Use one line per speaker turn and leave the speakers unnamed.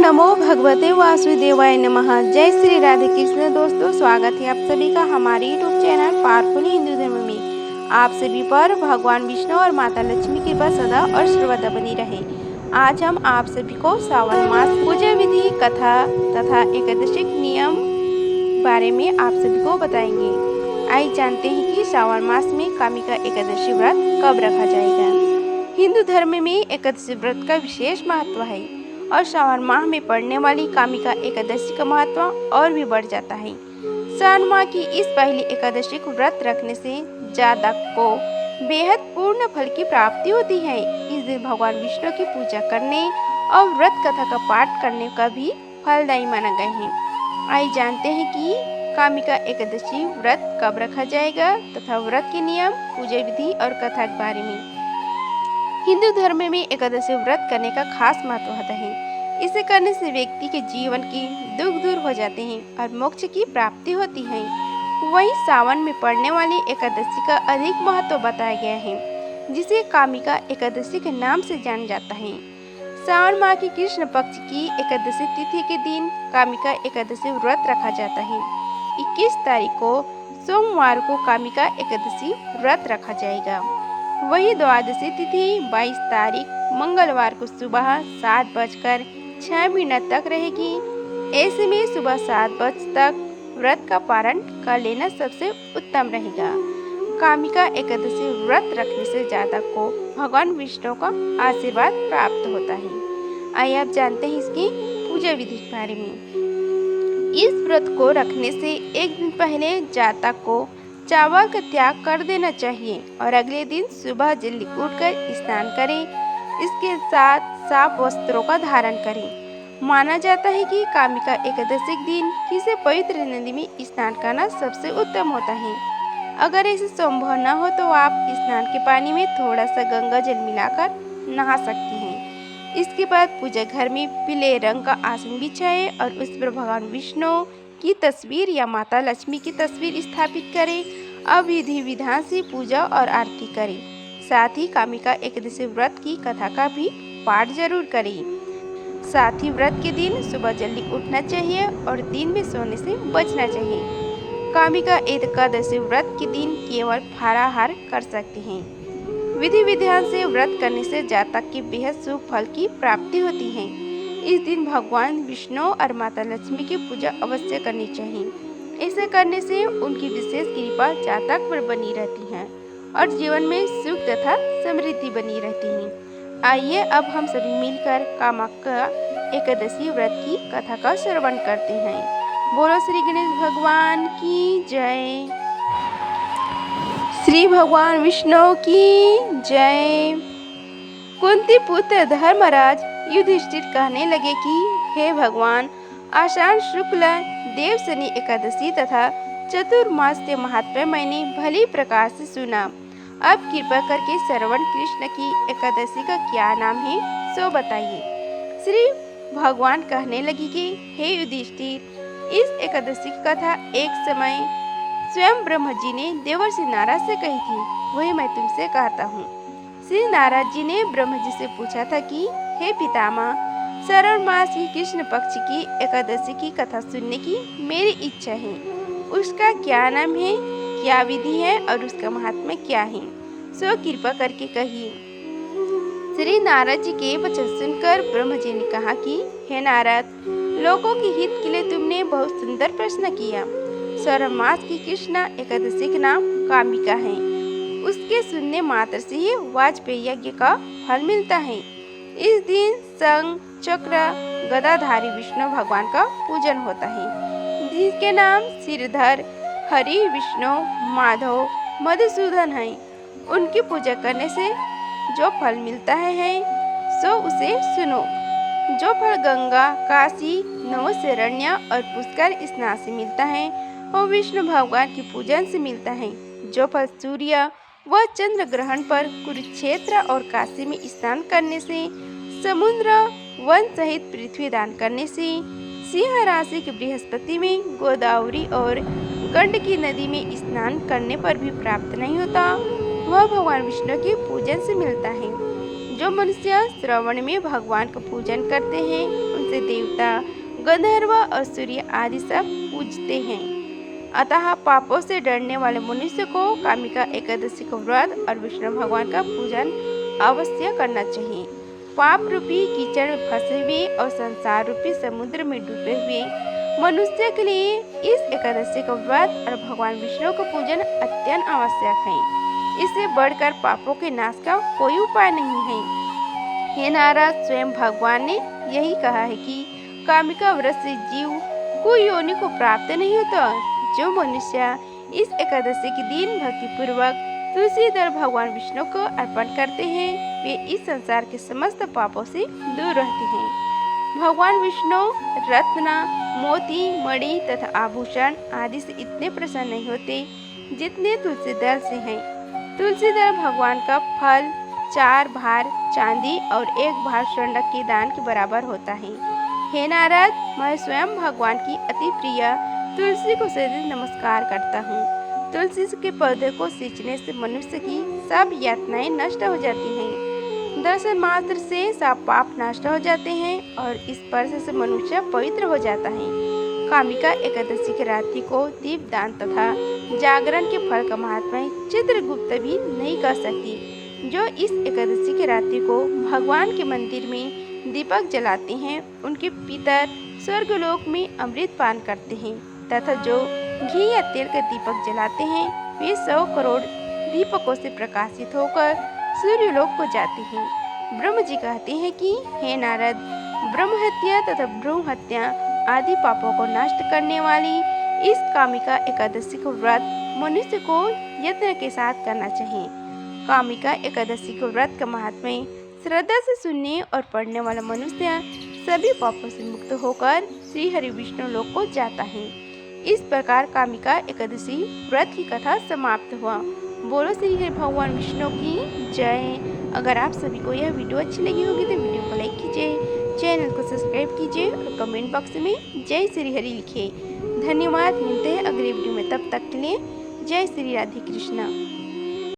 नमो भगवते वासुदेवाय नमः। जय श्री राधे कृष्ण। दोस्तों, स्वागत है आप सभी का हमारे यूट्यूब चैनल पावरफुल हिंदू धर्म में। आप सभी पर भगवान विष्णु और माता लक्ष्मी की कृपा सदा और सर्वदा बनी रहे। आज हम आप सभी को सावन मास पूजा विधि, कथा तथा एकादशी नियम बारे में आप सभी को बताएंगे। आइए जानते हैं कि सावन मास में कामिका एकादशी व्रत कब रखा जाएगा। हिंदू धर्म में एकादशी व्रत का विशेष महत्व है और सावन माह में पड़ने वाली कामिका एकादशी का महत्व और भी बढ़ जाता है। सावन माह की इस पहली एकादशी को व्रत रखने से जातक को बेहद पूर्ण फल की प्राप्ति होती है। इस दिन भगवान विष्णु की पूजा करने और व्रत कथा का पाठ करने का भी फलदायी माना गया है। आइए जानते हैं कि कामिका एकादशी व्रत कब रखा जाएगा तथा व्रत के नियम, पूजा विधि और कथा के बारे में। हिंदू धर्म में एकादशी व्रत करने का खास महत्व होता है। इसे करने से व्यक्ति के जीवन के दुख दूर हो जाते हैं और मोक्ष की प्राप्ति होती है। वहीं सावन में पड़ने वाली एकादशी का अधिक महत्व बताया गया है, जिसे कामिका एकादशी के नाम से जाना जाता है। सावन माह की कृष्ण पक्ष की एकादशी तिथि के दिन कामिका एकादशी व्रत रखा जाता है। 21 तारीख को सोमवार को कामिका एकादशी व्रत रखा जाएगा। वही द्वादशी तिथि 22 तारीख मंगलवार को सुबह 7:06 तक रहेगी। ऐसे में सुबह 7 बजे तक व्रत का पारण कर लेना सबसे उत्तम रहेगा। कामिका एकादशी व्रत रखने से जातक को भगवान विष्णु का आशीर्वाद प्राप्त होता है। आइए आप जानते हैं इसकी पूजा विधि के बारे में। इस व्रत को रखने से एक दिन पहले जातक को चावल का त्याग कर देना चाहिए और अगले दिन सुबह जल्दी उठकर स्नान करें। इसके साथ साफ वस्त्रों का धारण करें। माना जाता है कि कामिका एकादशी के दिन किसी पवित्र नदी में स्नान करना सबसे उत्तम होता है। अगर ऐसे संभव न हो तो आप स्नान के पानी में थोड़ा सा गंगा जल मिलाकर नहा सकती हैं। इसके बाद पूजा घर में पीले रंग का आसन बिछाएं और उस पर भगवान विष्णु की तस्वीर या माता लक्ष्मी की तस्वीर स्थापित करें। अब विधि विधान से पूजा और आरती करें। साथ ही कामिका एकादशी व्रत की कथा का भी पाठ जरूर करें। साथ ही व्रत के दिन सुबह जल्दी उठना चाहिए और दिन में सोने से बचना चाहिए। कामिका एकादशी व्रत के दिन केवल फलाहार कर सकते हैं। विधि विधान से व्रत करने से जातक की बेहद शुभ फल की प्राप्ति होती है। इस दिन भगवान विष्णु और माता लक्ष्मी की पूजा अवश्य करनी चाहिए। ऐसे करने से उनकी विशेष कृपा जातक पर बनी रहती है और जीवन में सुख तथा समृद्धि बनी रहती है। आइए अब हम सभी मिलकर कामिका एकादशी व्रत की कथा का श्रवण करते हैं। बोलो श्री गणेश भगवान की जय। श्री भगवान विष्णु की जय। कुंती पुत्र धर्मराज युधिष्ठिर कहने लगे कि हे भगवान, आषाढ़ शुक्ल देवशनि एकादशी तथा चतुर्मास के महात्म्य मैंने भली प्रकार से सुना। अब कृपा करके श्रवण कृष्ण की एकादशी का क्या नाम है सो बताइए। श्री भगवान कहने लगी कि हे युधिष्ठिर, इस एकादशी की कथा एक समय स्वयं ब्रह्म जी ने देवर्षि नारद से कही थी, वही मैं तुमसे कहता हूँ। श्री नारद जी ने ब्रह्म जी से पूछा था कि हे पितामह, श्रावण मास की कृष्ण पक्ष की एकादशी की कथा सुनने की मेरी इच्छा है। उसका क्या नाम है, क्या विधि है और उसका महात्म्य क्या है, सो कृपा करके कहिए। श्री नारद जी के वचन सुनकर ब्रह्म जी ने कहा कि हे नारद, लोगों के हित के लिए तुमने बहुत सुंदर प्रश्न किया। श्रावण मास की कृष्ण एकादशी का नाम कामिका है। उसके सुनने मात्र से ही वाजपेयी यज्ञ का फल मिलता है। इस दिन शंख, चक्र, गदाधारी विष्णु भगवान का पूजन होता है, जिसके नाम श्रीधर, हरि, विष्णु, माधव, मधुसूदन है। उनकी पूजा करने से जो फल मिलता है सो उसे सुनो। जो फल गंगा, काशी, नवशरण्य और पुष्कर स्नान से मिलता है वो विष्णु भगवान की पूजन से मिलता है। जो फल सूर्य व चंद्र ग्रहण पर कुरुक्षेत्र और काशी में स्नान करने से, समुद्र वन सहित पृथ्वी दान करने से, सिंह राशि के बृहस्पति में गोदावरी और गंडकी नदी में स्नान करने पर भी प्राप्त नहीं होता, वह भगवान विष्णु के पूजन से मिलता है। जो मनुष्य श्रवण में भगवान का पूजन करते हैं उनसे देवता देवता, गंधर्व और सूर्य आदि सब पूजते हैं। अतः पापों से डरने वाले मनुष्य को कामिका एकादशी का व्रत और विष्णु भगवान का पूजन अवश्य करना चाहिए। पाप रूपी कीचड़ में फंसे हुए और संसार रूपी समुद्र में डूबे हुए मनुष्य के लिए इस एकादशी का व्रत और भगवान विष्णु का पूजन अत्यंत आवश्यक है। इससे बढ़कर पापों के नाश का कोई उपाय नहीं है। हे नारद, स्वयं भगवान ने यही कहा है कि कामिका व्रत से जीव कोई योनि को प्राप्त नहीं होता। जो मनुष्य इस एकादशी के दिन भक्ति पूर्वक तुलसी दल भगवान विष्णु को अर्पण करते हैं, वे इस संसार के समस्त पापों से दूर रहते हैं। भगवान विष्णु रत्न, मोती, मणि तथा आभूषण आदि से इतने प्रसन्न नहीं होते जितने तुलसी दल से हैं। तुलसी दल भगवान का फल 4 भार चांदी और 1 भार स्वर्ण के दान के बराबर होता है। हे नारद, मैं स्वयं भगवान की अति प्रिय तुलसी को सदैव नमस्कार करता हूँ। तुलसी के पौधे को सींचने से मनुष्य की सब यातनाएं नष्ट हो जाती हैं। दर्शन मात्र से सब पाप नष्ट हो जाते हैं और इस स्पर्श से मनुष्य पवित्र हो जाता है। कामिका एकादशी की रात्रि को दीप दान तथा जागरण के फल का महात्मा चित्रगुप्त भी नहीं कह सकती। जो इस एकादशी की रात्रि को भगवान के मंदिर में दीपक जलाते हैं, उनके पितर स्वर्गलोक में अमृत पान करते हैं तथा जो घी या तेल का दीपक जलाते हैं, वे 100 करोड़ दीपकों से प्रकाशित होकर सूर्यलोक को जाते हैं। ब्रह्म जी कहते हैं कि हे नारद, ब्रह्म हत्या तथा भ्रूण हत्या आदि पापों को नष्ट करने वाली इस कामिका एकादशी को व्रत मनुष्य को यत्न के साथ करना चाहिए। कामिका एकादशी को व्रत का महात्म्य श्रद्धा से सुनने और पढ़ने वाला मनुष्य सभी पापों से मुक्त होकर श्री हरि विष्णु लोक को जाता है। इस प्रकार कामिका एकादशी व्रत की कथा समाप्त हुआ। बोलो श्री हरि भगवान विष्णु की जय। अगर आप सभी को यह वीडियो अच्छी लगी होगी तो वीडियो को लाइक कीजिए, चैनल को सब्सक्राइब कीजिए और कमेंट बॉक्स में जय श्री हरि लिखिए। धन्यवाद। मिलते हैं अगले वीडियो में, तब तक के लिए जय श्री राधे कृष्णा।